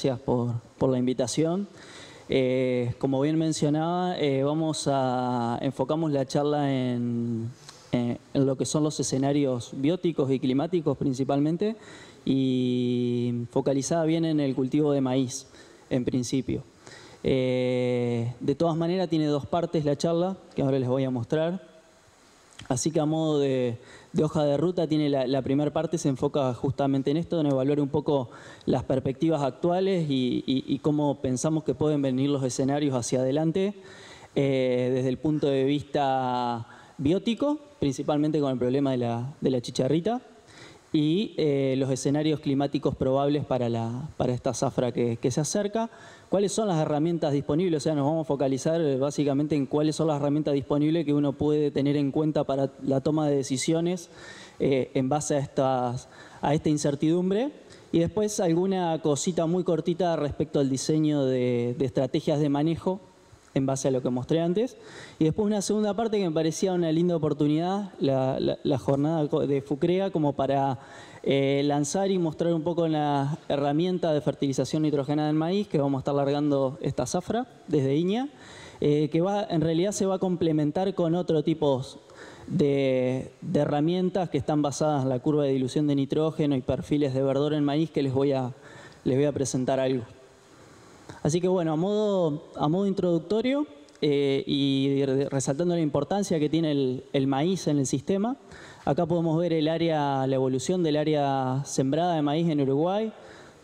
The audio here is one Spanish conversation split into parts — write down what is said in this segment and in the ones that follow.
gracias por la invitación. Como bien mencionaba, enfocamos la charla en lo que son los escenarios bióticos y climáticos principalmente, y focalizada bien en el cultivo de maíz, en principio. De todas maneras, tiene dos partes la charla, que ahora les voy a mostrar. Así que a modo de hoja de ruta, tiene la primera parte se enfoca justamente en esto, en evaluar un poco las perspectivas actuales y cómo pensamos que pueden venir los escenarios hacia adelante desde el punto de vista biótico, principalmente con el problema de la chicharrita, y los escenarios climáticos probables para esta zafra que se acerca. ¿Cuáles son las herramientas disponibles? O sea, nos vamos a focalizar básicamente en cuáles son las herramientas disponibles que uno puede tener en cuenta para la toma de decisiones en base a esta incertidumbre. Y después alguna cosita muy cortita respecto al diseño de estrategias de manejo en base a lo que mostré antes. Y después una segunda parte que me parecía una linda oportunidad, la jornada de FUCREA, como para lanzar y mostrar un poco la herramienta de fertilización nitrogenada en maíz que vamos a estar largando esta zafra desde INEA, que en realidad se va a complementar con otro tipo de herramientas que están basadas en la curva de dilución de nitrógeno y perfiles de verdor en maíz, que les voy a presentar algo. Así que bueno, a modo introductorio y resaltando la importancia que tiene el maíz en el sistema, acá podemos ver la evolución del área sembrada de maíz en Uruguay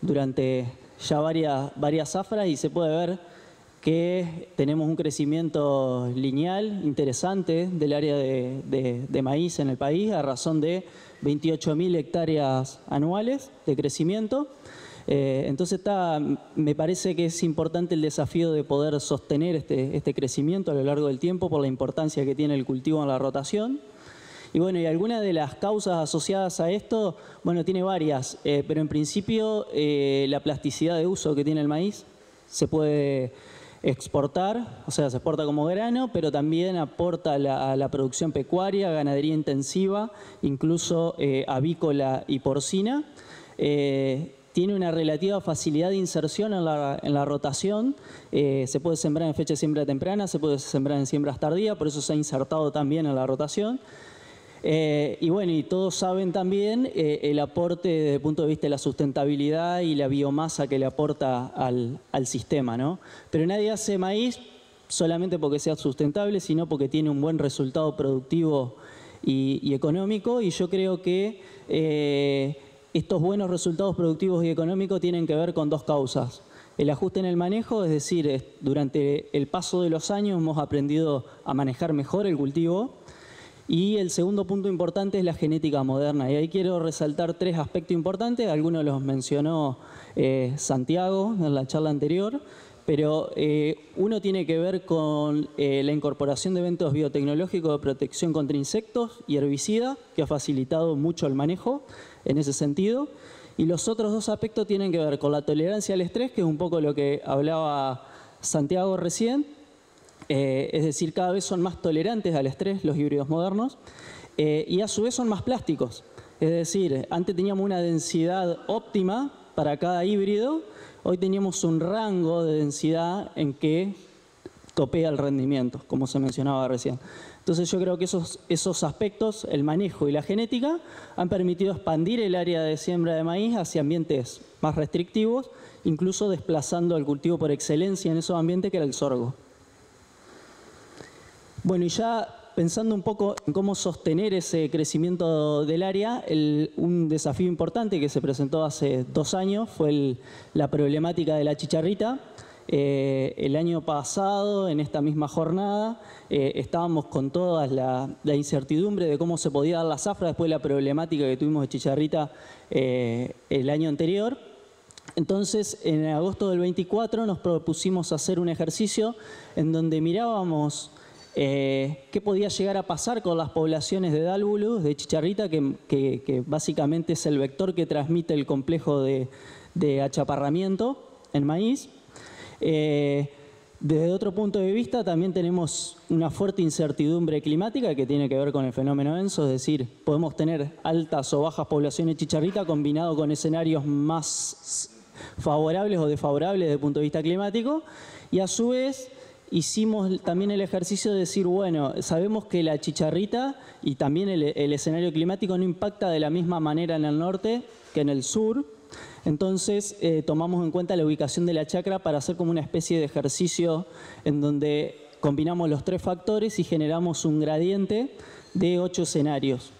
durante ya varias zafras, y se puede ver que tenemos un crecimiento lineal interesante del área de maíz en el país, a razón de 28.000 hectáreas anuales de crecimiento. Entonces me parece que es importante el desafío de poder sostener este crecimiento a lo largo del tiempo por la importancia que tiene el cultivo en la rotación. Y bueno, y algunas de las causas asociadas a esto, bueno, tiene varias, pero en principio la plasticidad de uso que tiene el maíz se puede exportar, o sea, se exporta como grano, pero también aporta a la producción pecuaria, ganadería intensiva, incluso avícola y porcina. Tiene una relativa facilidad de inserción en la rotación. Se puede sembrar en fecha de siembra temprana, se puede sembrar en siembras tardías, por eso se ha insertado también en la rotación. Y bueno, y todos saben también el aporte desde el punto de vista de la sustentabilidad y la biomasa que le aporta al sistema, ¿no? Pero nadie hace maíz solamente porque sea sustentable, sino porque tiene un buen resultado productivo y económico, y yo creo que estos buenos resultados productivos y económicos tienen que ver con dos causas. El ajuste en el manejo, es decir, durante el paso de los años hemos aprendido a manejar mejor el cultivo. Y el segundo punto importante es la genética moderna. Y ahí quiero resaltar tres aspectos importantes. Algunos los mencionó Santiago en la charla anterior. Pero uno tiene que ver con la incorporación de eventos biotecnológicos de protección contra insectos y herbicidas, que ha facilitado mucho el manejo en ese sentido. Y los otros dos aspectos tienen que ver con la tolerancia al estrés, que es un poco lo que hablaba Santiago recién. Es decir, cada vez son más tolerantes al estrés los híbridos modernos, y a su vez son más plásticos. Es decir, antes teníamos una densidad óptima para cada híbrido, hoy teníamos un rango de densidad en que topea el rendimiento, como se mencionaba recién. Entonces yo creo que esos aspectos, el manejo y la genética, han permitido expandir el área de siembra de maíz hacia ambientes más restrictivos, incluso desplazando el cultivo por excelencia en esos ambientes, que era el sorgo. Bueno, y ya pensando un poco en cómo sostener ese crecimiento del área, un desafío importante que se presentó hace 2 años fue la problemática de la chicharrita. El año pasado, en esta misma jornada, estábamos con toda la incertidumbre de cómo se podía dar la zafra después de la problemática que tuvimos de chicharrita el año anterior. Entonces, en agosto del 24 nos propusimos hacer un ejercicio en donde mirábamos qué podía llegar a pasar con las poblaciones de Dálvulus, de chicharrita, que básicamente es el vector que transmite el complejo de achaparramiento en maíz. Desde otro punto de vista, también tenemos una fuerte incertidumbre climática que tiene que ver con el fenómeno ENSO, es decir, podemos tener altas o bajas poblaciones de chicharrita combinado con escenarios más favorables o desfavorables desde el punto de vista climático. Y a su vez hicimos también el ejercicio de decir, bueno, sabemos que la chicharrita y también el escenario climático no impacta de la misma manera en el norte que en el sur. Entonces tomamos en cuenta la ubicación de la chacra para hacer como una especie de ejercicio en donde combinamos los 3 factores y generamos un gradiente de 8 escenarios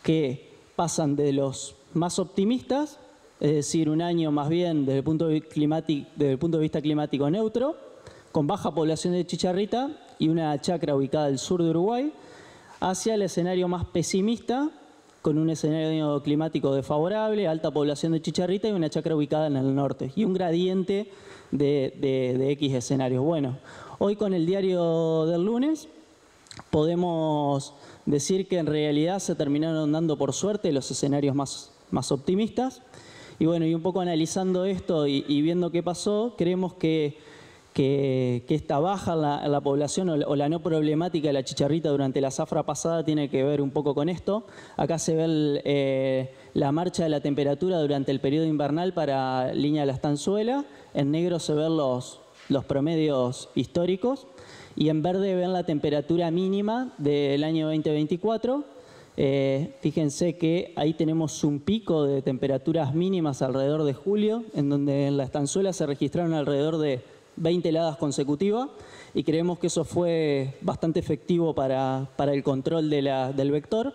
que pasan de los más optimistas, es decir, un año más bien desde el punto de vista climático neutro, con baja población de chicharrita y una chacra ubicada al sur de Uruguay, hacia el escenario más pesimista, con un escenario climático desfavorable, alta población de chicharrita y una chacra ubicada en el norte, y un gradiente de X escenarios. Bueno, hoy con el diario del lunes podemos decir que en realidad se terminaron dando por suerte los escenarios más optimistas. Y bueno, y un poco analizando esto y viendo qué pasó, creemos que esta baja en la población o la no problemática de la chicharrita durante la zafra pasada tiene que ver un poco con esto. Acá se ve la marcha de la temperatura durante el periodo invernal para línea de la estanzuela. En negro se ven los promedios históricos y en verde ven la temperatura mínima del año 2024. Fíjense que ahí tenemos un pico de temperaturas mínimas alrededor de julio, en donde en la estanzuela se registraron alrededor de 20 heladas consecutivas y creemos que eso fue bastante efectivo para el control del vector.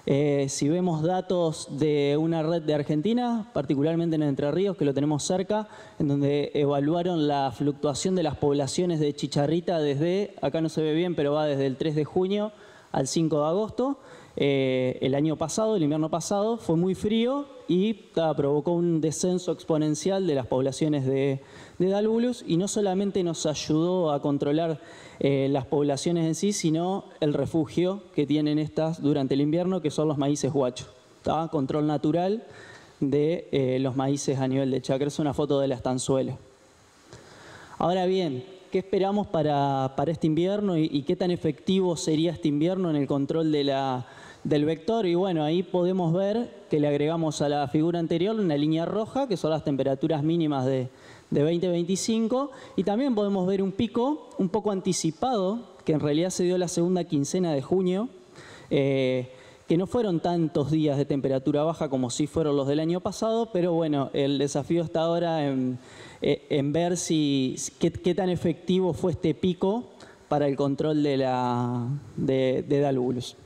Si vemos datos de una red de Argentina, particularmente en Entre Ríos, que lo tenemos cerca, en donde evaluaron la fluctuación de las poblaciones de chicharrita desde, acá no se ve bien, pero va desde el 3 de junio al 5 de agosto. El año pasado, el invierno pasado, fue muy frío y provocó un descenso exponencial de las poblaciones de Dalvulus, y no solamente nos ayudó a controlar las poblaciones en sí, sino el refugio que tienen estas durante el invierno, que son los maíces guachos. Control natural de los maíces a nivel de chacra. Es una foto de la estanzuela. Ahora bien, ¿qué esperamos para este invierno y qué tan efectivo sería este invierno en el control del vector? Y bueno, ahí podemos ver que le agregamos a la figura anterior una línea roja, que son las temperaturas mínimas de 2025, y también podemos ver un pico un poco anticipado, que en realidad se dio la segunda quincena de junio, que no fueron tantos días de temperatura baja como sí fueron los del año pasado, pero bueno, el desafío está ahora en ver qué tan efectivo fue este pico para el control de Dalvulus.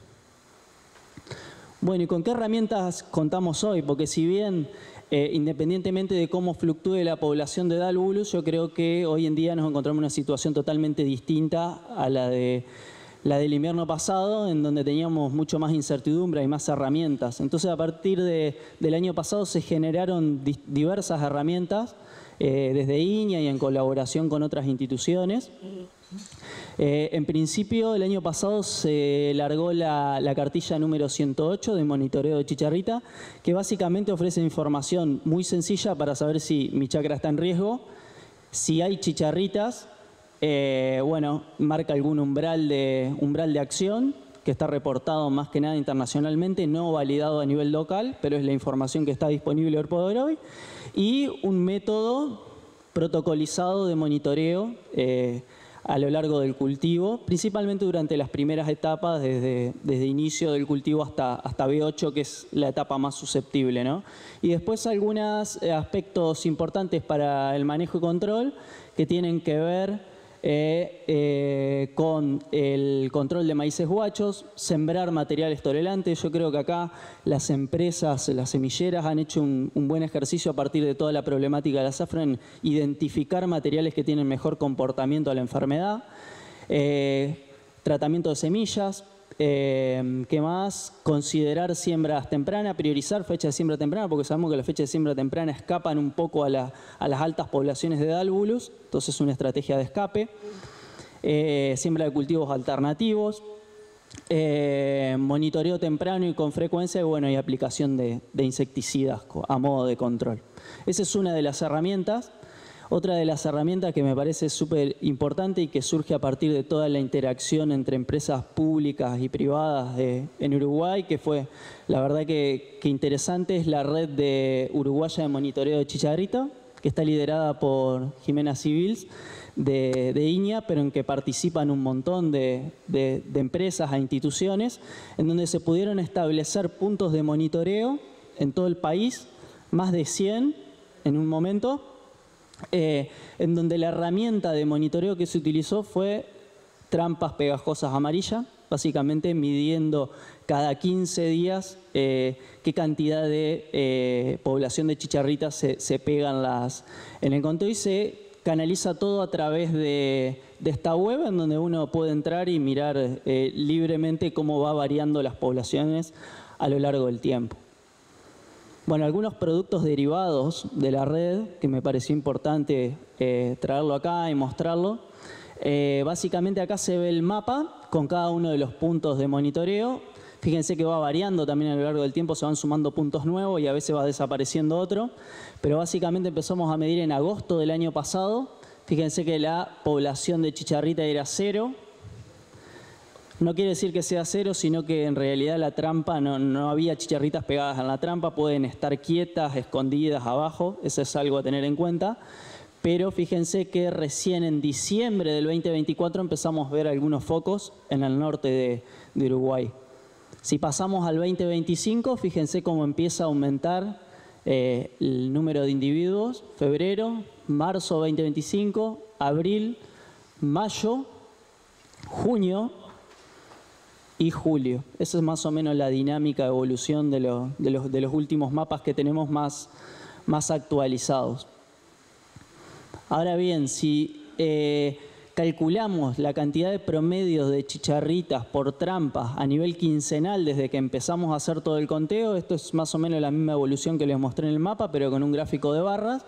Bueno, ¿y con qué herramientas contamos hoy? Porque si bien, independientemente de cómo fluctúe la población de Dalvulus, yo creo que hoy en día nos encontramos en una situación totalmente distinta a la del invierno pasado, en donde teníamos mucho más incertidumbre y más herramientas. Entonces, a partir del año pasado se generaron diversas herramientas, desde INIA y en colaboración con otras instituciones. En principio, el año pasado se largó la cartilla número 108 de monitoreo de chicharrita, que básicamente ofrece información muy sencilla para saber si mi chacra está en riesgo, si hay chicharritas. Bueno, marca algún umbral de acción que está reportado más que nada internacionalmente, no validado a nivel local, pero es la información que está disponible hoy por hoy, y un método protocolizado de monitoreo a lo largo del cultivo, principalmente durante las primeras etapas, desde inicio del cultivo hasta B8, que es la etapa más susceptible, ¿no? Y después algunos aspectos importantes para el manejo y control que tienen que ver con el control de maíces guachos, sembrar materiales tolerantes. Yo creo que acá las empresas, las semilleras han hecho un buen ejercicio a partir de toda la problemática de la zafra en identificar materiales que tienen mejor comportamiento a la enfermedad. Tratamiento de semillas. ¿Qué más? Considerar siembras tempranas, priorizar fecha de siembra temprana, porque sabemos que las fechas de siembra temprana escapan un poco a las altas poblaciones de Dalvulus, entonces es una estrategia de escape. Siembra de cultivos alternativos, monitoreo temprano y con frecuencia, y bueno, y aplicación de insecticidas a modo de control. Esa es una de las herramientas. Otra de las herramientas que me parece súper importante y que surge a partir de toda la interacción entre empresas públicas y privadas en Uruguay, que fue la verdad que interesante, es la red uruguaya de monitoreo de chicharrita, que está liderada por Jimena Civils de INIA, pero en que participan un montón de empresas e instituciones, en donde se pudieron establecer puntos de monitoreo en todo el país, más de 100 en un momento, en donde la herramienta de monitoreo que se utilizó fue trampas pegajosas amarillas, básicamente midiendo cada 15 días qué cantidad de población de chicharritas se pegan en el conteo, y se canaliza todo a través de esta web, en donde uno puede entrar y mirar libremente cómo va variando las poblaciones a lo largo del tiempo. Bueno, algunos productos derivados de la red, que me pareció importante traerlo acá y mostrarlo. Básicamente acá se ve el mapa con cada uno de los puntos de monitoreo. Fíjense que va variando también a lo largo del tiempo, se van sumando puntos nuevos y a veces va desapareciendo otro. Pero básicamente empezamos a medir en agosto del año pasado. Fíjense que la población de chicharrita era 0. No quiere decir que sea 0, sino que en realidad la trampa no había chicharritas pegadas en la trampa, pueden estar quietas, escondidas abajo, eso es algo a tener en cuenta. Pero fíjense que recién en diciembre del 2024 empezamos a ver algunos focos en el norte de Uruguay. Si pasamos al 2025, fíjense cómo empieza a aumentar el número de individuos. Febrero, marzo 2025, abril, mayo, junio y julio. Esa es más o menos la dinámica de evolución de los últimos mapas que tenemos más actualizados. Ahora bien, si calculamos la cantidad de promedios de chicharritas por trampas a nivel quincenal desde que empezamos a hacer todo el conteo, esto es más o menos la misma evolución que les mostré en el mapa, pero con un gráfico de barras.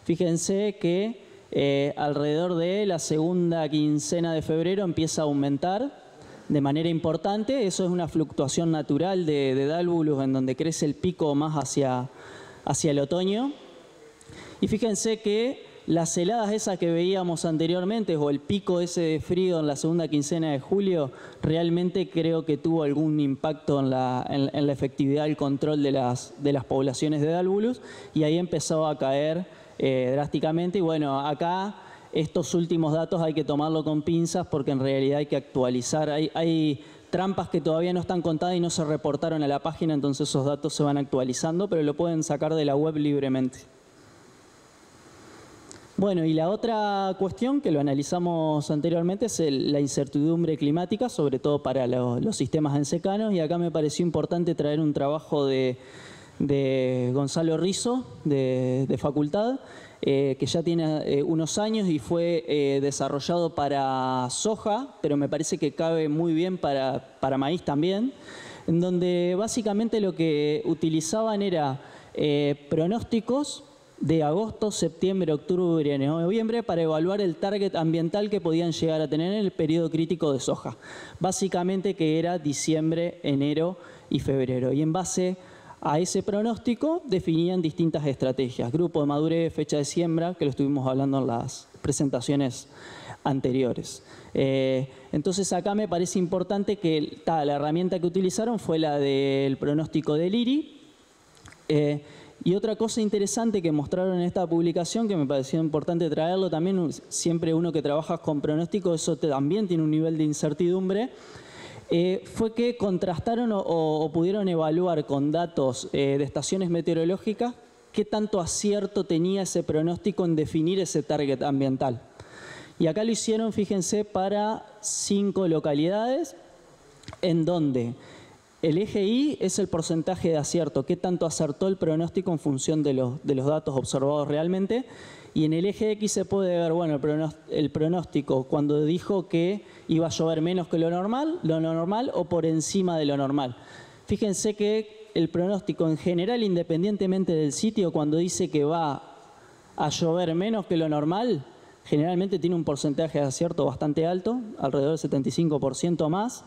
Fíjense que alrededor de la segunda quincena de febrero empieza a aumentar de manera importante. Eso es una fluctuación natural de Dálvulus, en donde crece el pico más hacia el otoño. Y fíjense que las heladas esas que veíamos anteriormente, o el pico ese de frío en la segunda quincena de julio, realmente creo que tuvo algún impacto en la efectividad del control de las poblaciones de Dálvulus, y ahí empezó a caer drásticamente. Y bueno, acá estos últimos datos hay que tomarlo con pinzas, porque en realidad hay que actualizar. Hay trampas que todavía no están contadas y no se reportaron a la página, entonces esos datos se van actualizando, pero lo pueden sacar de la web libremente. Bueno, y la otra cuestión que lo analizamos anteriormente es la incertidumbre climática, sobre todo para los sistemas en secanos, y acá me pareció importante traer un trabajo de Gonzalo Rizzo, de Facultad, que ya tiene unos años y fue desarrollado para soja, pero me parece que cabe muy bien para maíz también, en donde básicamente lo que utilizaban era pronósticos de agosto, septiembre, octubre y noviembre para evaluar el target ambiental que podían llegar a tener en el periodo crítico de soja. Básicamente que era diciembre, enero y febrero. Y en base a ese pronóstico definían distintas estrategias. Grupo de madurez, fecha de siembra, que lo estuvimos hablando en las presentaciones anteriores. Entonces acá me parece importante que la herramienta que utilizaron fue la del pronóstico del IRI. Y otra cosa interesante que mostraron en esta publicación, que me pareció importante traerlo también, siempre uno que trabaja con pronóstico, eso también tiene un nivel de incertidumbre, fue que contrastaron o pudieron evaluar con datos de estaciones meteorológicas qué tanto acierto tenía ese pronóstico en definir ese target ambiental. Y acá lo hicieron, fíjense, para 5 localidades, en donde el eje Y es el porcentaje de acierto, qué tanto acertó el pronóstico en función de los datos observados realmente. Y en el eje X se puede ver, bueno, el pronóstico cuando dijo que iba a llover menos que lo normal o por encima de lo normal. Fíjense que el pronóstico en general, independientemente del sitio, cuando dice que va a llover menos que lo normal, generalmente tiene un porcentaje de acierto bastante alto, alrededor del 75% más,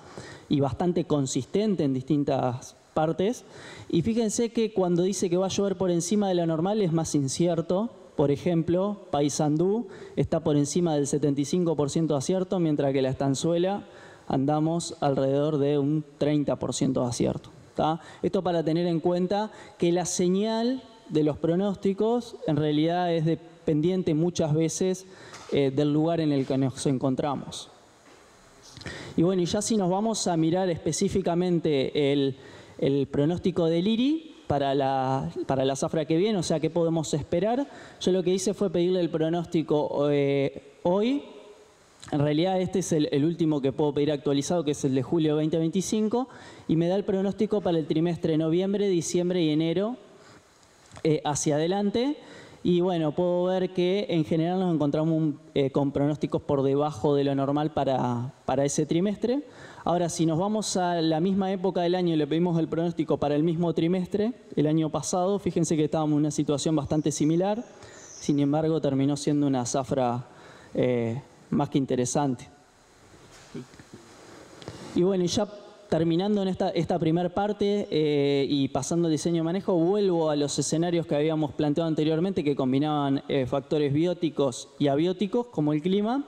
y bastante consistente en distintas partes. Y fíjense que cuando dice que va a llover por encima de lo normal es más incierto por ejemplo, Paysandú está por encima del 75% de acierto, mientras que la estanzuela andamos alrededor de un 30% de acierto. ¿Tá? Esto para tener en cuenta que la señal de los pronósticos en realidad es dependiente muchas veces del lugar en el que nos encontramos. Y bueno, y ya si nos vamos a mirar específicamente el pronóstico del IRI para la zafra que viene, o sea, qué podemos esperar, yo lo que hice fue pedirle el pronóstico hoy. En realidad este es el último que puedo pedir actualizado, que es el de julio 2025, y me da el pronóstico para el trimestre noviembre, diciembre y enero hacia adelante. Y bueno, puedo ver que en general nos encontramos con pronósticos por debajo de lo normal para ese trimestre. Ahora, si nos vamos a la misma época del año y le pedimos el pronóstico para el mismo trimestre, el año pasado, fíjense que estábamos en una situación bastante similar. Sin embargo, terminó siendo una zafra más que interesante. Y bueno, ya terminando en esta primera parte y pasando al diseño y manejo, vuelvo a los escenarios que habíamos planteado anteriormente que combinaban factores bióticos y abióticos, como el clima.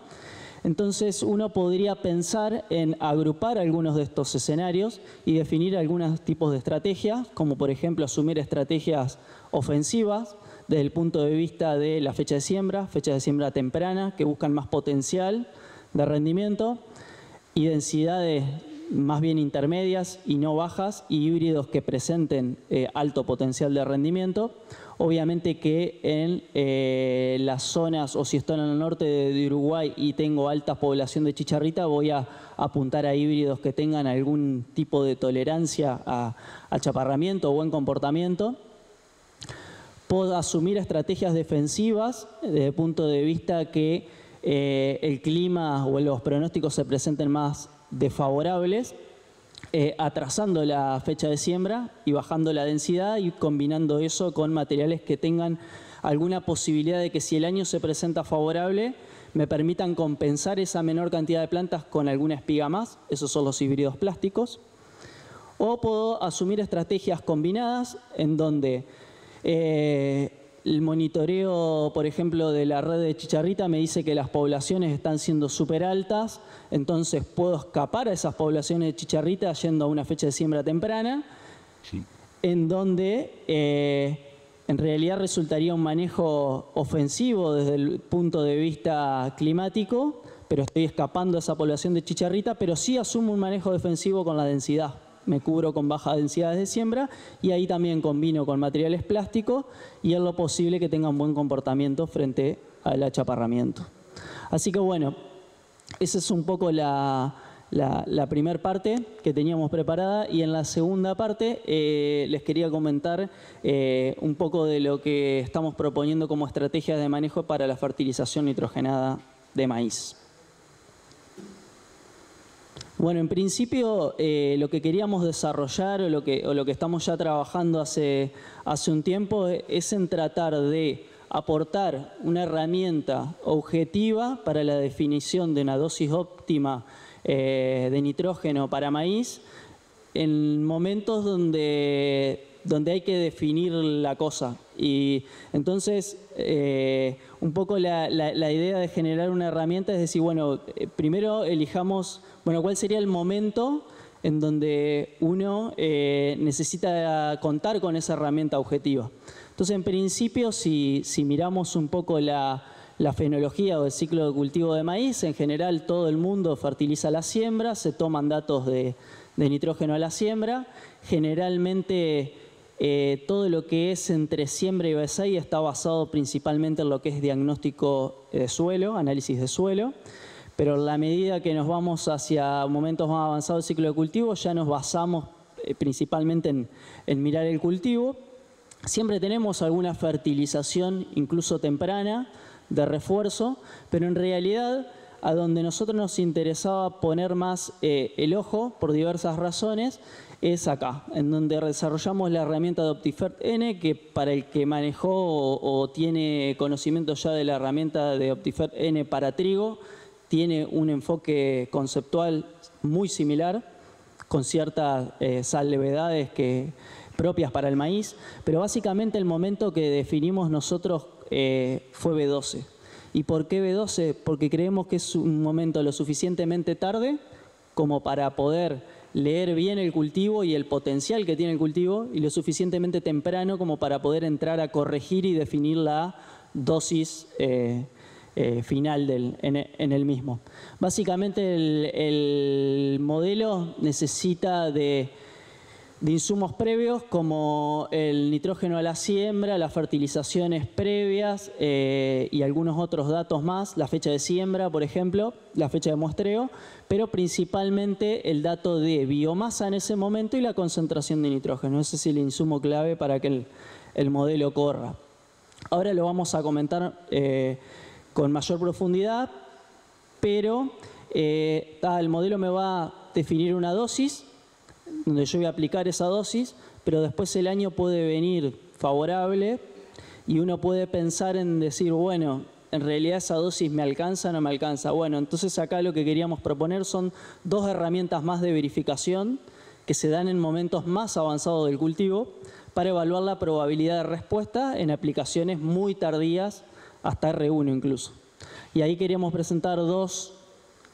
Entonces uno podría pensar en agrupar algunos de estos escenarios y definir algunos tipos de estrategias, como por ejemplo asumir estrategias ofensivas desde el punto de vista de la fecha de siembra temprana, que buscan más potencial de rendimiento, y densidades más bien intermedias y no bajas, y híbridos que presenten alto potencial de rendimiento. Obviamente que en las zonas, o si estoy en el norte de Uruguay y tengo alta población de chicharrita, voy a apuntar a híbridos que tengan algún tipo de tolerancia a achaparramiento o buen comportamiento. Puedo asumir estrategias defensivas desde el punto de vista que el clima o los pronósticos se presenten más desfavorables, atrasando la fecha de siembra y bajando la densidad y combinando eso con materiales que tengan alguna posibilidad de que si el año se presenta favorable me permitan compensar esa menor cantidad de plantas con alguna espiga más. Esos son los híbridos plásticos. O puedo asumir estrategias combinadas en donde el monitoreo, por ejemplo, de la red de chicharrita me dice que las poblaciones están siendo súper altas, entonces puedo escapar a esas poblaciones de chicharrita yendo a una fecha de siembra temprana, sí, en donde en realidad resultaría un manejo ofensivo desde el punto de vista climático, pero estoy escapando a esa población de chicharrita, pero sí asumo un manejo defensivo con la densidad. Me cubro con bajas densidades de siembra y ahí también combino con materiales plásticos y es lo posible que tengan buen comportamiento frente al achaparramiento. Así que bueno, esa es un poco la primera parte que teníamos preparada, y en la segunda parte les quería comentar un poco de lo que estamos proponiendo como estrategias de manejo para la fertilización nitrogenada de maíz. Bueno, en principio lo que queríamos desarrollar o lo que estamos ya trabajando hace un tiempo es en tratar de aportar una herramienta objetiva para la definición de una dosis óptima de nitrógeno para maíz en momentos donde hay que definir la cosa. Y entonces, un poco la idea de generar una herramienta es decir, bueno, primero elijamos, bueno, cuál sería el momento en donde uno necesita contar con esa herramienta objetiva. Entonces, en principio, si miramos un poco la fenología o el ciclo de cultivo de maíz, en general todo el mundo fertiliza la siembra, se toman datos de nitrógeno a la siembra. Generalmente todo lo que es entre siembra y BSI está basado principalmente en lo que es diagnóstico de suelo, análisis de suelo. Pero en la medida que nos vamos hacia momentos más avanzados del ciclo de cultivo, ya nos basamos principalmente en mirar el cultivo. Siempre tenemos alguna fertilización, incluso temprana, de refuerzo, pero en realidad a donde nosotros nos interesaba poner más el ojo, por diversas razones, es acá, en donde desarrollamos la herramienta de OptiFert-N, que para el que manejó o tiene conocimiento ya de la herramienta de OptiFert-N para trigo, tiene un enfoque conceptual muy similar, con ciertas salvedades propias para el maíz, pero básicamente el momento que definimos nosotros fue B12. ¿Y por qué B12? Porque creemos que es un momento lo suficientemente tarde como para poder leer bien el cultivo y el potencial que tiene el cultivo, y lo suficientemente temprano como para poder entrar a corregir y definir la dosis final en el mismo. Básicamente el modelo necesita de insumos previos como el nitrógeno a la siembra, las fertilizaciones previas y algunos otros datos más, la fecha de siembra, por ejemplo, la fecha de muestreo, pero principalmente el dato de biomasa en ese momento y la concentración de nitrógeno. Ese es el insumo clave para que el modelo corra. Ahora lo vamos a comentar con mayor profundidad, pero el modelo me va a definir una dosis, donde yo voy a aplicar esa dosis, pero después el año puede venir favorable y uno puede pensar en decir, bueno, en realidad esa dosis me alcanza o no me alcanza. Bueno, entonces acá lo que queríamos proponer son dos herramientas más de verificación que se dan en momentos más avanzados del cultivo para evaluar la probabilidad de respuesta en aplicaciones muy tardías, hasta R1 incluso. Y ahí queríamos presentar dos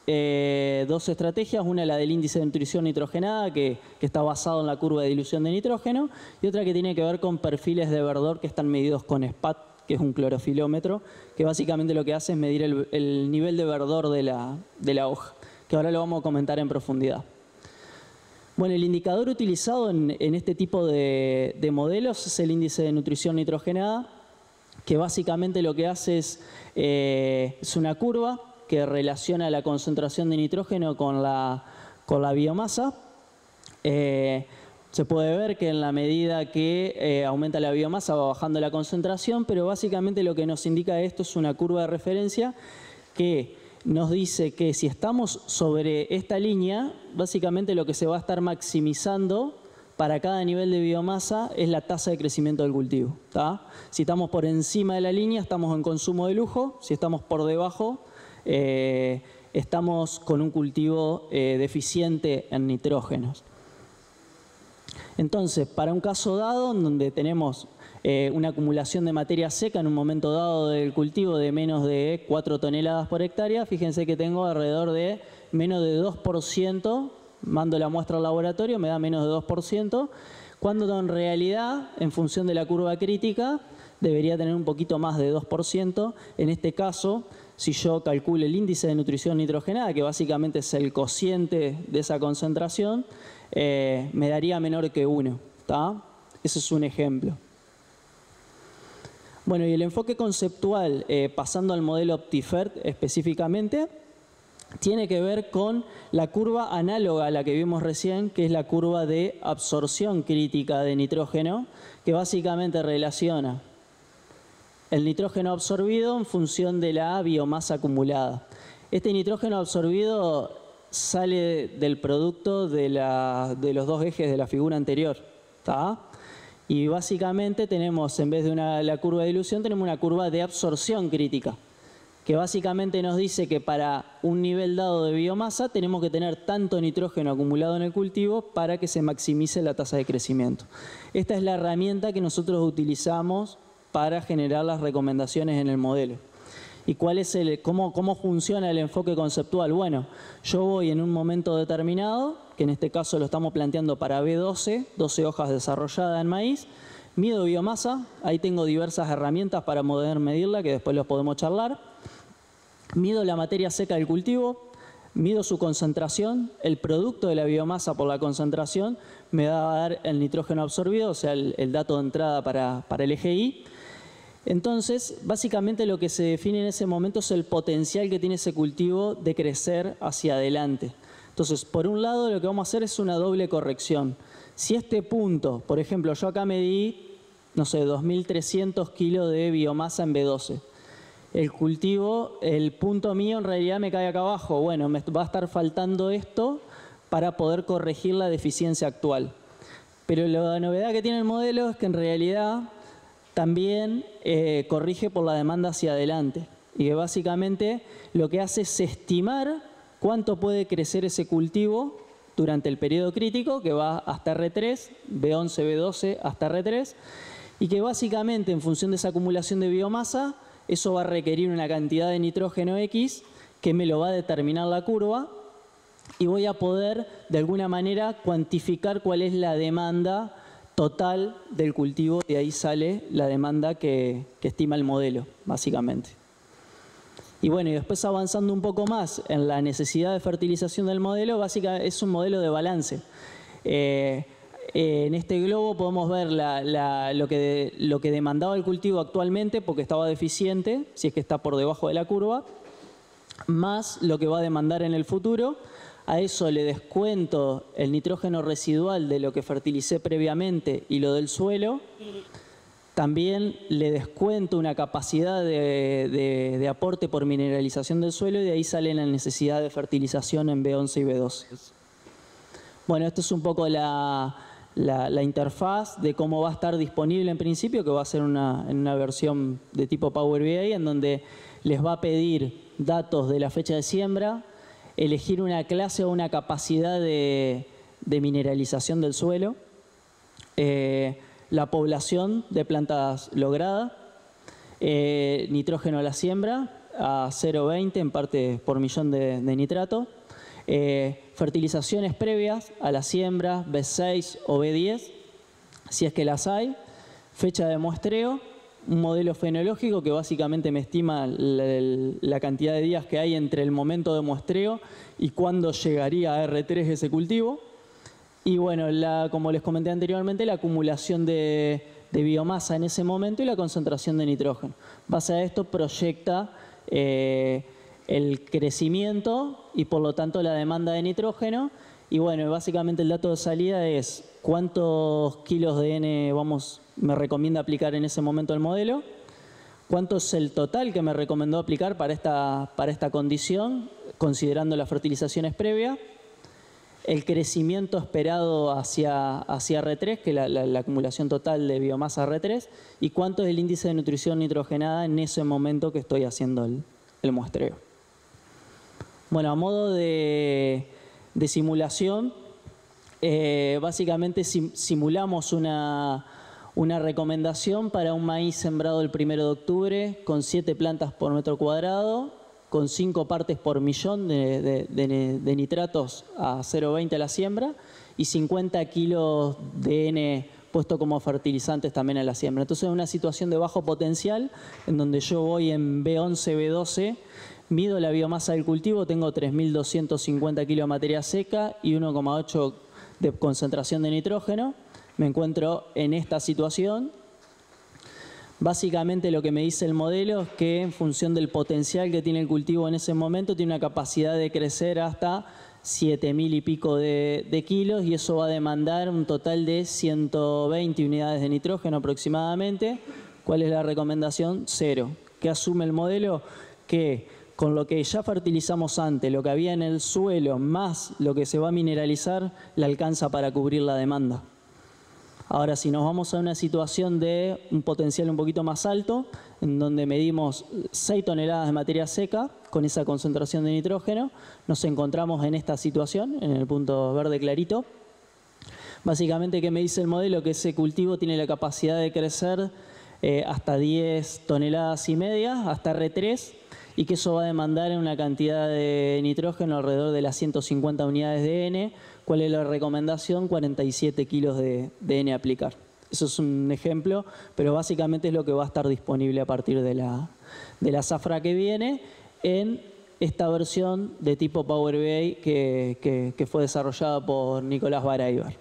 estrategias, una la del índice de nutrición nitrogenada, que está basado en la curva de dilución de nitrógeno, y otra que tiene que ver con perfiles de verdor que están medidos con SPAT, que es un clorofilómetro, que básicamente lo que hace es medir el nivel de verdor de la hoja, que ahora lo vamos a comentar en profundidad. Bueno, el indicador utilizado en este tipo de modelos es el índice de nutrición nitrogenada, que básicamente lo que hace es una curva que relaciona la concentración de nitrógeno con la biomasa. Se puede ver que en la medida que aumenta la biomasa va bajando la concentración, pero básicamente lo que nos indica esto es una curva de referencia que nos dice que si estamos sobre esta línea, básicamente lo que se va a estar maximizando para cada nivel de biomasa es la tasa de crecimiento del cultivo, ¿tá? Si estamos por encima de la línea, estamos en consumo de lujo. Si estamos por debajo, estamos con un cultivo deficiente en nitrógenos. Entonces, para un caso dado, en donde tenemos una acumulación de materia seca en un momento dado del cultivo de menos de 4 toneladas por hectárea, fíjense que tengo alrededor de menos de 2%, mando la muestra al laboratorio, me da menos de 2%, cuando en realidad, en función de la curva crítica, debería tener un poquito más de 2%. En este caso, si yo calculo el índice de nutrición nitrogenada, que básicamente es el cociente de esa concentración, me daría menor que 1. ¿Tá? Ese es un ejemplo. Bueno, y el enfoque conceptual, pasando al modelo OptiFert específicamente, tiene que ver con la curva análoga a la que vimos recién, que es la curva de absorción crítica de nitrógeno, que básicamente relaciona el nitrógeno absorbido en función de la biomasa acumulada. Este nitrógeno absorbido sale del producto de los dos ejes de la figura anterior, ¿tá? Y básicamente tenemos, en vez de la curva de dilución, tenemos una curva de absorción crítica, que básicamente nos dice que para un nivel dado de biomasa tenemos que tener tanto nitrógeno acumulado en el cultivo para que se maximice la tasa de crecimiento. Esta es la herramienta que nosotros utilizamos para generar las recomendaciones en el modelo. ¿Y cómo funciona el enfoque conceptual? Bueno, yo voy en un momento determinado, que en este caso lo estamos planteando para B12, 12 hojas desarrolladas en maíz, mido biomasa, ahí tengo diversas herramientas para poder medirla, que después los podemos charlar. Mido la materia seca del cultivo, mido su concentración, el producto de la biomasa por la concentración me va a dar el nitrógeno absorbido, o sea, el dato de entrada para el eje Y. Entonces, básicamente lo que se define en ese momento es el potencial que tiene ese cultivo de crecer hacia adelante. Entonces, por un lado, lo que vamos a hacer es una doble corrección. Si este punto, por ejemplo, yo acá medí, no sé, 2.300 kilos de biomasa en B12. El cultivo, el punto mío en realidad me cae acá abajo. Bueno, me va a estar faltando esto para poder corregir la deficiencia actual. Pero la novedad que tiene el modelo es que en realidad también corrige por la demanda hacia adelante. Y que básicamente lo que hace es estimar cuánto puede crecer ese cultivo durante el periodo crítico, que va hasta R3, B11, B12 hasta R3. y que básicamente en función de esa acumulación de biomasa, eso va a requerir una cantidad de nitrógeno X que me lo va a determinar la curva y voy a poder de alguna manera cuantificar cuál es la demanda total del cultivo, y ahí sale la demanda que estima el modelo, básicamente. Y bueno, y después avanzando un poco más en la necesidad de fertilización del modelo, básicamente es un modelo de balance. En este globo podemos ver lo que demandaba el cultivo actualmente porque estaba deficiente, si es que está por debajo de la curva, más lo que va a demandar en el futuro. A eso le descuento el nitrógeno residual de lo que fertilicé previamente y lo del suelo. También le descuento una capacidad de aporte por mineralización del suelo y de ahí sale la necesidad de fertilización en B11 y B12. Bueno, esto es un poco la interfaz de cómo va a estar disponible en principio, que va a ser en una versión de tipo Power BI, en donde les va a pedir datos de la fecha de siembra, elegir una clase o una capacidad de mineralización del suelo, la población de plantas lograda, nitrógeno a la siembra a 0,20 en parte por millón de nitrato, fertilizaciones previas a la siembra B6 o B10, si es que las hay, fecha de muestreo, un modelo fenológico que básicamente me estima la cantidad de días que hay entre el momento de muestreo y cuándo llegaría a R3 ese cultivo. Y bueno, como les comenté anteriormente, la acumulación de biomasa en ese momento y la concentración de nitrógeno. Base a esto proyecta el crecimiento y por lo tanto la demanda de nitrógeno. Y bueno, básicamente el dato de salida es cuántos kilos de N me recomienda aplicar en ese momento el modelo, cuánto es el total que me recomendó aplicar para esta condición, considerando las fertilizaciones previas, el crecimiento esperado hacia R3, que es la acumulación total de biomasa R3, y cuánto es el índice de nutrición nitrogenada en ese momento que estoy haciendo el muestreo. Bueno, a modo de simulación, básicamente simulamos una recomendación para un maíz sembrado el 1 de octubre con 7 plantas por metro cuadrado, con 5 partes por millón de nitratos a 0,20 a la siembra y 50 kilos de N puesto como fertilizantes también a la siembra. Entonces es una situación de bajo potencial en donde yo voy en B11, B12, mido la biomasa del cultivo, tengo 3.250 kilos de materia seca y 1,8 de concentración de nitrógeno. Me encuentro en esta situación. Básicamente lo que me dice el modelo es que en función del potencial que tiene el cultivo en ese momento, tiene una capacidad de crecer hasta 7.000 y pico de kilos y eso va a demandar un total de 120 unidades de nitrógeno aproximadamente. ¿Cuál es la recomendación? 0. ¿Qué asume el modelo? Que con lo que ya fertilizamos antes, lo que había en el suelo, más lo que se va a mineralizar, le alcanza para cubrir la demanda. Ahora, si nos vamos a una situación de un potencial un poquito más alto, en donde medimos 6 toneladas de materia seca con esa concentración de nitrógeno, nos encontramos en esta situación, en el punto verde clarito. Básicamente, ¿qué me dice el modelo? Que ese cultivo tiene la capacidad de crecer hasta 10 toneladas y media, hasta R3, y que eso va a demandar una cantidad de nitrógeno alrededor de las 150 unidades de N. ¿Cuál es la recomendación? 47 kilos de N aplicar. Eso es un ejemplo, pero básicamente es lo que va a estar disponible a partir de la zafra que viene en esta versión de tipo Power BI que fue desarrollada por Nicolás Baraybar.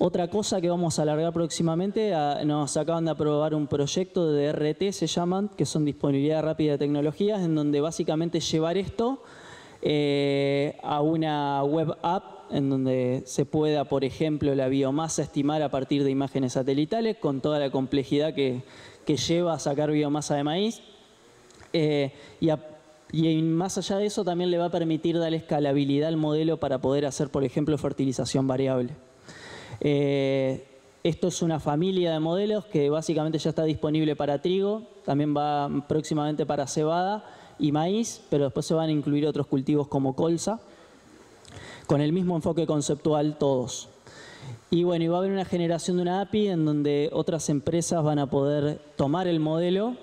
Otra cosa que vamos a alargar próximamente, nos acaban de aprobar un proyecto de RT, se llaman, que son disponibilidad rápida de tecnologías, en donde básicamente llevar esto a una web app en donde se pueda, por ejemplo, la biomasa estimar a partir de imágenes satelitales con toda la complejidad que lleva a sacar biomasa de maíz. Y más allá de eso también le va a permitir darle escalabilidad al modelo para poder hacer, por ejemplo, fertilización variable. Esto es una familia de modelos que básicamente ya está disponible para trigo, también va próximamente para cebada y maíz, pero después se van a incluir otros cultivos como colza, con el mismo enfoque conceptual todos. Y bueno, y va a haber una generación de una API en donde otras empresas van a poder tomar el modelo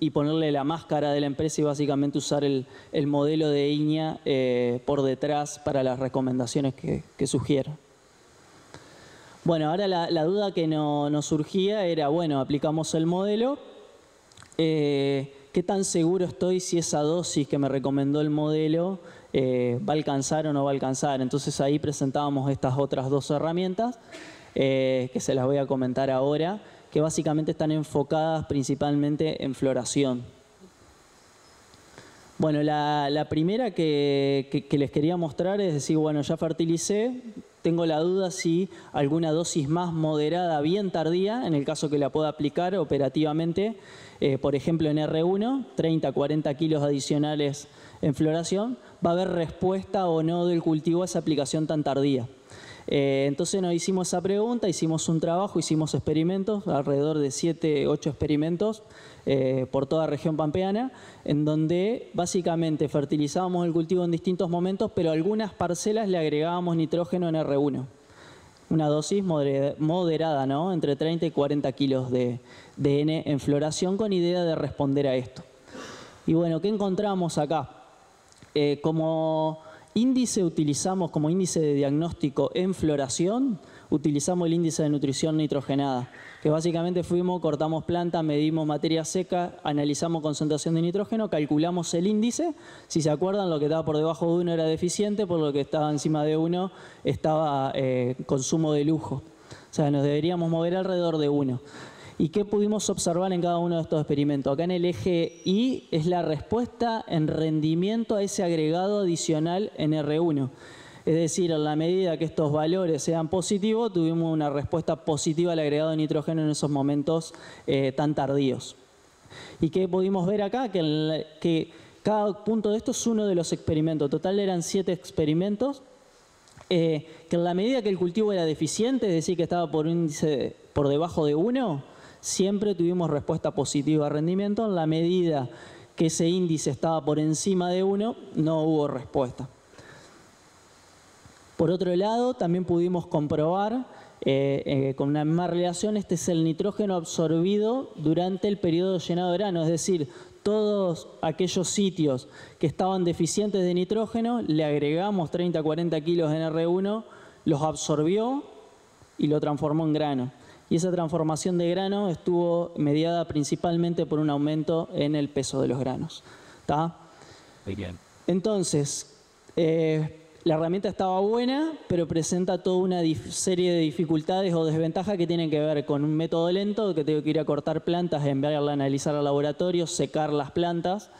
y ponerle la máscara de la empresa y básicamente usar el modelo de INEA por detrás para las recomendaciones que sugiera. Bueno, ahora la duda que nos surgía era, bueno, aplicamos el modelo, ¿qué tan seguro estoy si esa dosis que me recomendó el modelo va a alcanzar o no va a alcanzar? Entonces ahí presentábamos estas otras dos herramientas que se las voy a comentar ahora, que básicamente están enfocadas principalmente en floración. Bueno, la primera que les quería mostrar es decir, bueno, ya fertilicé, tengo la duda si alguna dosis más moderada bien tardía, en el caso que la pueda aplicar operativamente, por ejemplo en R1, 30-40 kilos adicionales en floración, va a haber respuesta o no del cultivo a esa aplicación tan tardía. Entonces nos hicimos esa pregunta, hicimos un trabajo, hicimos experimentos, alrededor de 7-8 experimentos por toda región pampeana, en donde básicamente fertilizábamos el cultivo en distintos momentos, pero a algunas parcelas le agregábamos nitrógeno en R1. Una dosis moderada, ¿no? Entre 30 y 40 kilos de N en floración con idea de responder a esto. Y bueno, ¿qué encontramos acá? Como índice utilizamos, como índice de diagnóstico en floración, utilizamos el índice de nutrición nitrogenada, que básicamente cortamos planta, medimos materia seca, analizamos concentración de nitrógeno, calculamos el índice. Si se acuerdan, lo que estaba por debajo de 1 era deficiente, por lo que estaba encima de 1 estaba consumo de lujo. O sea, nos deberíamos mover alrededor de 1. ¿Y qué pudimos observar en cada uno de estos experimentos? Acá en el eje Y es la respuesta en rendimiento a ese agregado adicional en R1. Es decir, en la medida que estos valores sean positivos, tuvimos una respuesta positiva al agregado de nitrógeno en esos momentos tan tardíos. ¿Y qué pudimos ver acá? Que cada punto de esto es uno de los experimentos. Total eran 7 experimentos. Que en la medida que el cultivo era deficiente, es decir, que estaba por índice por debajo de 1, siempre tuvimos respuesta positiva a rendimiento. En la medida que ese índice estaba por encima de 1, no hubo respuesta. Por otro lado, también pudimos comprobar con una misma relación, este es el nitrógeno absorbido durante el periodo de llenado de grano, es decir, todos aquellos sitios que estaban deficientes de nitrógeno, le agregamos 30-40 kilos en R1, los absorbió y lo transformó en grano. Y esa transformación de grano estuvo mediada principalmente por un aumento en el peso de los granos. ¿Tá? Muy bien. Entonces, la herramienta estaba buena, pero presenta toda una serie de dificultades o desventajas que tienen que ver con un método lento, que tengo que ir a cortar plantas, enviarla a analizar al laboratorio, secar las plantas.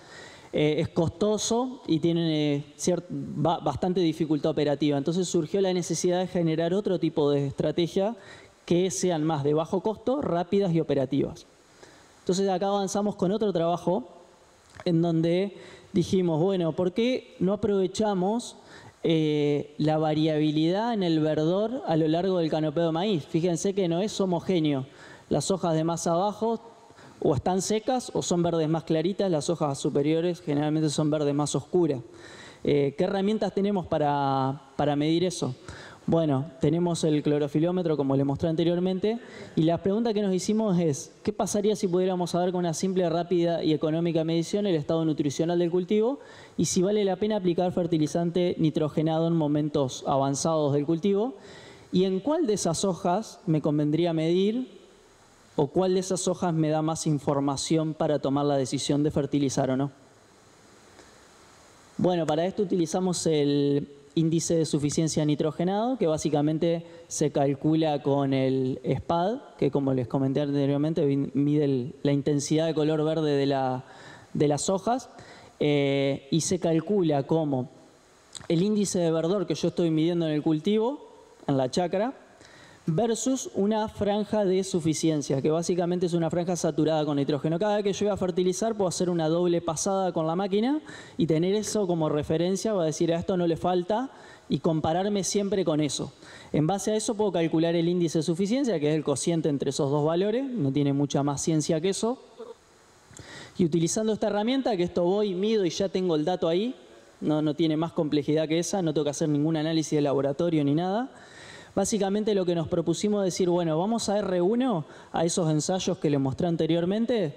Es costoso y tiene bastante dificultad operativa. Entonces surgió la necesidad de generar otro tipo de estrategia que sean más de bajo costo, rápidas y operativas. Entonces acá avanzamos con otro trabajo en donde dijimos, bueno, ¿por qué no aprovechamos la variabilidad en el verdor a lo largo del canopeo de maíz? Fíjense que no es homogéneo. Las hojas de más abajo o están secas o son verdes más claritas, las hojas superiores generalmente son verdes más oscuras. ¿Qué herramientas tenemos para medir eso? Bueno, tenemos el clorofilómetro, como les mostré anteriormente, y la pregunta que nos hicimos es, ¿qué pasaría si pudiéramos saber con una simple, rápida y económica medición el estado nutricional del cultivo y si vale la pena aplicar fertilizante nitrogenado en momentos avanzados del cultivo? ¿Y en cuál de esas hojas me convendría medir o cuál de esas hojas me da más información para tomar la decisión de fertilizar o no? Bueno, para esto utilizamos el índice de suficiencia nitrogenado, que básicamente se calcula con el SPAD, que como les comenté anteriormente, mide la intensidad de color verde de las hojas, y se calcula como el índice de verdor que yo estoy midiendo en el cultivo, en la chacra, versus una franja de suficiencia, que básicamente es una franja saturada con nitrógeno. Cada vez que yo voy a fertilizar puedo hacer una doble pasada con la máquina y tener eso como referencia, voy a decir a esto no le falta y compararme siempre con eso. En base a eso puedo calcular el índice de suficiencia, que es el cociente entre esos dos valores, no tiene mucha más ciencia que eso. Y utilizando esta herramienta, que esto voy, mido y ya tengo el dato ahí, no tiene más complejidad que esa, no tengo que hacer ningún análisis de laboratorio ni nada. Básicamente lo que nos propusimos es decir, bueno, vamos a R1, a esos ensayos que les mostré anteriormente,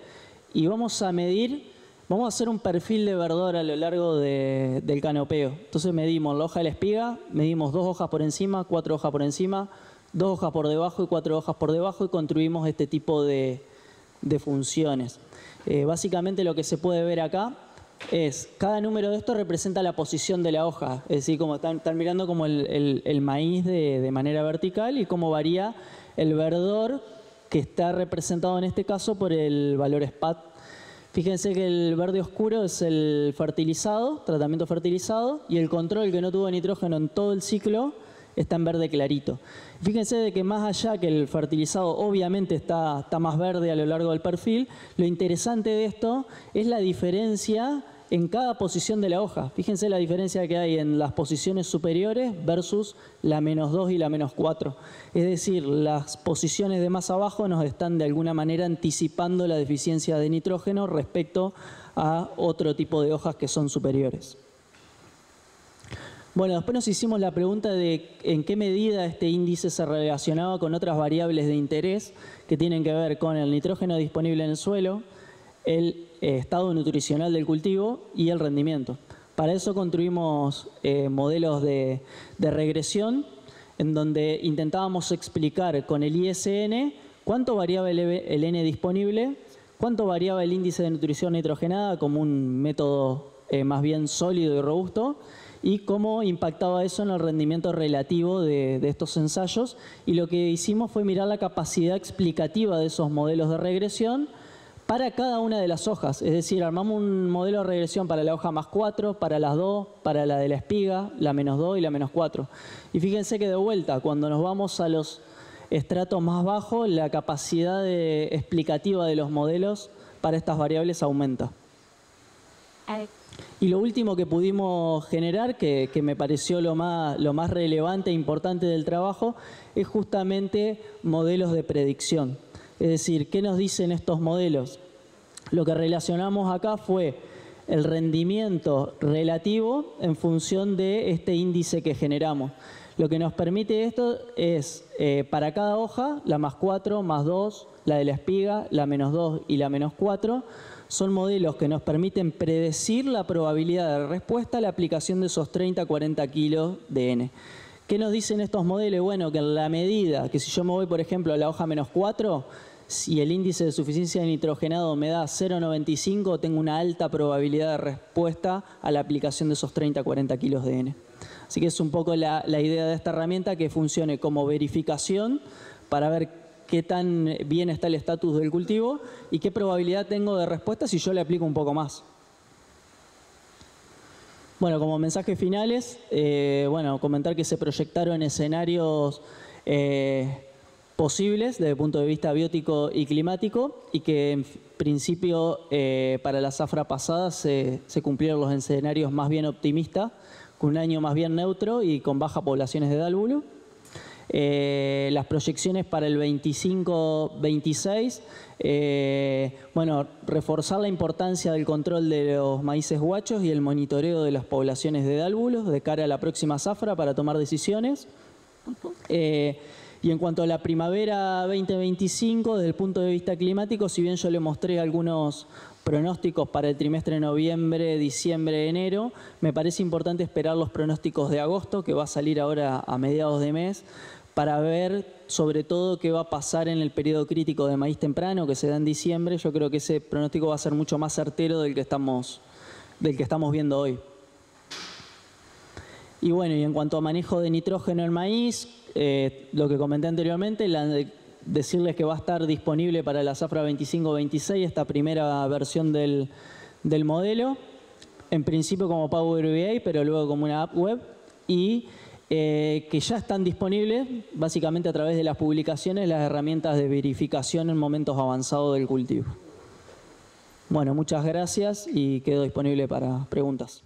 y vamos a medir, vamos a hacer un perfil de verdor a lo largo del canopeo. Entonces medimos la hoja de la espiga, medimos 2 hojas por encima, 4 hojas por encima, 2 hojas por debajo y 4 hojas por debajo, y construimos este tipo de funciones. Básicamente lo que se puede ver acá es, cada número de estos representa la posición de la hoja, es decir, como están mirando como el maíz de manera vertical y cómo varía el verdor que está representado en este caso por el valor SPAT. Fíjense que el verde oscuro es el fertilizado, tratamiento fertilizado, y el control que no tuvo nitrógeno en todo el ciclo está en verde clarito. Fíjense de que más allá que el fertilizado obviamente está más verde a lo largo del perfil, lo interesante de esto es la diferencia en cada posición de la hoja. Fíjense la diferencia que hay en las posiciones superiores versus la -2 y la -4. Es decir, las posiciones de más abajo nos están de alguna manera anticipando la deficiencia de nitrógeno respecto a otro tipo de hojas que son superiores. Bueno, después nos hicimos la pregunta de en qué medida este índice se relacionaba con otras variables de interés que tienen que ver con el nitrógeno disponible en el suelo, el estado nutricional del cultivo y el rendimiento. Para eso construimos modelos de regresión en donde intentábamos explicar con el ISN cuánto variaba el N disponible, cuánto variaba el índice de nutrición nitrogenada como un método más bien sólido y robusto, y cómo impactaba eso en el rendimiento relativo de estos ensayos. Y lo que hicimos fue mirar la capacidad explicativa de esos modelos de regresión para cada una de las hojas. Es decir, armamos un modelo de regresión para la hoja +4, para las 2, para la de la espiga, la -2 y la -4. Y fíjense que de vuelta, cuando nos vamos a los estratos más bajos, la capacidad explicativa de los modelos para estas variables aumenta. Y lo último que pudimos generar, que me pareció lo más relevante e importante del trabajo, es justamente modelos de predicción. Es decir, ¿qué nos dicen estos modelos? Lo que relacionamos acá fue el rendimiento relativo en función de este índice que generamos. Lo que nos permite esto es, para cada hoja, la +4, +2, la de la espiga, la -2 y la -4, son modelos que nos permiten predecir la probabilidad de respuesta a la aplicación de esos 30-40 kilos de N. ¿Qué nos dicen estos modelos? Bueno, que en la medida que si yo me voy, por ejemplo, a la hoja -4, si el índice de suficiencia de nitrogenado me da 0,95, tengo una alta probabilidad de respuesta a la aplicación de esos 30-40 kilos de N. Así que es un poco la idea de esta herramienta, que funcione como verificación para ver qué tan bien está el estatus del cultivo y qué probabilidad tengo de respuesta si yo le aplico un poco más. Bueno, como mensajes finales, comentar que se proyectaron escenarios posibles desde el punto de vista biótico y climático, y que en principio para la zafra pasada se cumplieron los escenarios más bien optimistas, con un año más bien neutro y con bajas poblaciones de dálvulo. Las proyecciones para el 25-26, reforzar la importancia del control de los maíces guachos y el monitoreo de las poblaciones de dálvulos de cara a la próxima zafra para tomar decisiones. Y en cuanto a la primavera 2025, desde el punto de vista climático, si bien yo le mostré algunos pronósticos para el trimestre de noviembre, diciembre, enero, me parece importante esperar los pronósticos de agosto, que va a salir ahora a mediados de mes, para ver sobre todo qué va a pasar en el periodo crítico de maíz temprano, que se da en diciembre. Yo creo que ese pronóstico va a ser mucho más certero del que estamos viendo hoy. Y bueno, y en cuanto a manejo de nitrógeno en maíz, lo que comenté anteriormente, decirles que va a estar disponible para la zafra 25-26 esta primera versión del modelo, en principio como Power BI, pero luego como una app web, y que ya están disponibles básicamente a través de las publicaciones, las herramientas de verificación en momentos avanzados del cultivo. Bueno, muchas gracias y quedo disponible para preguntas.